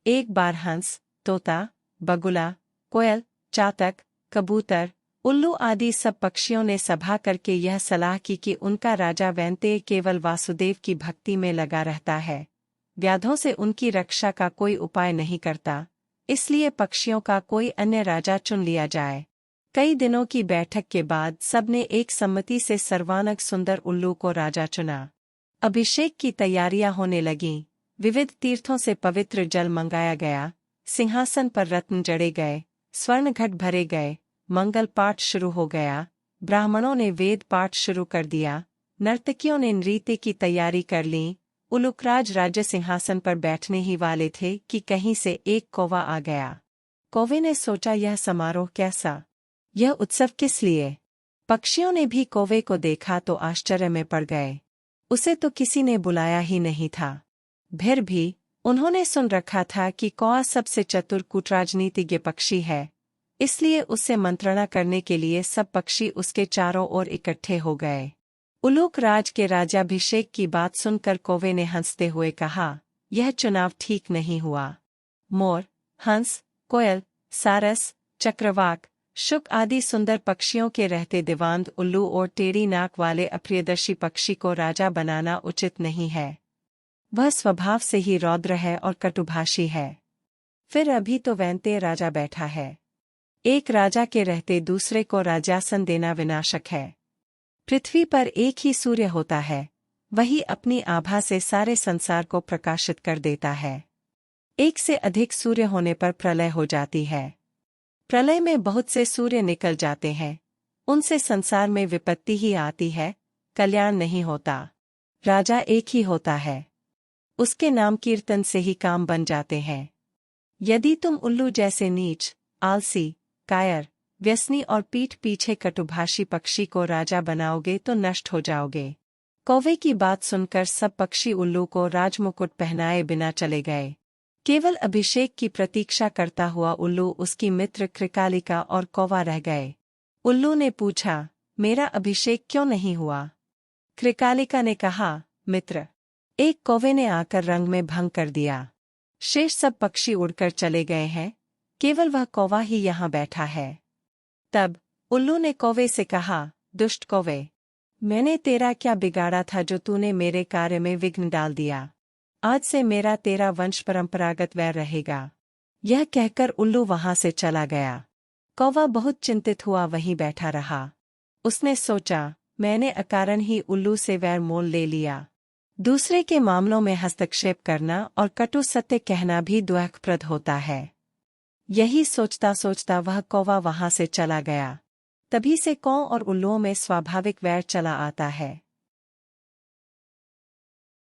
एक बार हंस, तोता, बगुला, कोयल, चातक, कबूतर, उल्लू आदि सब पक्षियों ने सभा करके यह सलाह की कि उनका राजा वैंतेय केवल वासुदेव की भक्ति में लगा रहता है, व्याधों से उनकी रक्षा का कोई उपाय नहीं करता, इसलिए पक्षियों का कोई अन्य राजा चुन लिया जाए। कई दिनों की बैठक के बाद सबने एक सम्मति से सर्वांग सुंदर उल्लू को राजा चुना। अभिषेक की तैयारियां होने लगीं, विविध तीर्थों से पवित्र जल मंगाया गया, सिंहासन पर रत्न जड़े गए, स्वर्ण घट भरे गए, मंगल पाठ शुरू हो गया, ब्राह्मणों ने वेद पाठ शुरू कर दिया, नर्तकियों ने नृत्य की तैयारी कर ली। उलूकराज राज्य सिंहासन पर बैठने ही वाले थे कि कहीं से एक कौवा आ गया। कौवे ने सोचा, यह समारोह कैसा, यह उत्सव किस लिए? पक्षियों ने भी कौवे को देखा तो आश्चर्य में पड़ गए। उसे तो किसी ने बुलाया ही नहीं था। फिर भी उन्होंने सुन रखा था कि कौवा सबसे चतुर कूटराजनीतिज्ञ पक्षी है, इसलिए उससे मंत्रणा करने के लिए सब पक्षी उसके चारों ओर इकट्ठे हो गए। उलूक राज के राज्याभिषेक की बात सुनकर कौवे ने हंसते हुए कहा, यह चुनाव ठीक नहीं हुआ। मोर, हंस, कोयल, सारस, चक्रवाक, शुक आदि सुंदर पक्षियों के रहते दिवांद उल्लू और टेढ़ी नाक वाले अप्रियदर्शी पक्षी को राजा बनाना उचित नहीं है। वह स्वभाव से ही रौद्र है और कटुभाषी है। फिर अभी तो वैंतेय राजा बैठा है। एक राजा के रहते दूसरे को राज्यासन देना विनाशक है। पृथ्वी पर एक ही सूर्य होता है, वही अपनी आभा से सारे संसार को प्रकाशित कर देता है। एक से अधिक सूर्य होने पर प्रलय हो जाती है। प्रलय में बहुत से सूर्य निकल जाते हैं, उनसे संसार में विपत्ति ही आती है, कल्याण नहीं होता। राजा एक ही होता है, उसके नाम कीर्तन से ही काम बन जाते हैं। यदि तुम उल्लू जैसे नीच, आलसी, कायर, व्यसनी और पीठ पीछे कटुभाषी पक्षी को राजा बनाओगे तो नष्ट हो जाओगे। कौवे की बात सुनकर सब पक्षी उल्लू को राजमुकुट पहनाए बिना चले गए। केवल अभिषेक की प्रतीक्षा करता हुआ उल्लू, उसकी मित्र कृकालिका और कौवा रह गए। उल्लू ने पूछा, मेरा अभिषेक क्यों नहीं हुआ? कृकालिका ने कहा, मित्र, एक कौवे ने आकर रंग में भंग कर दिया। शेष सब पक्षी उड़कर चले गए हैं, केवल वह कौवा ही यहाँ बैठा है। तब उल्लू ने कौवे से कहा, दुष्ट कौवे, मैंने तेरा क्या बिगाड़ा था जो तूने मेरे कार्य में विघ्न डाल दिया? आज से मेरा तेरा वंश परंपरागत वैर रहेगा। यह कहकर उल्लू वहां से चला गया। कौवा बहुत चिंतित हुआ वहीं बैठा रहा। उसने सोचा, मैंने अकारण ही उल्लू से वैर मोल ले लिया। दूसरे के मामलों में हस्तक्षेप करना और कटु सत्य कहना भी दुःखप्रद होता है। यही सोचता सोचता वह कौवा वहां से चला गया। तभी से कौ और उल्लुओं में स्वाभाविक वैर चला आता है।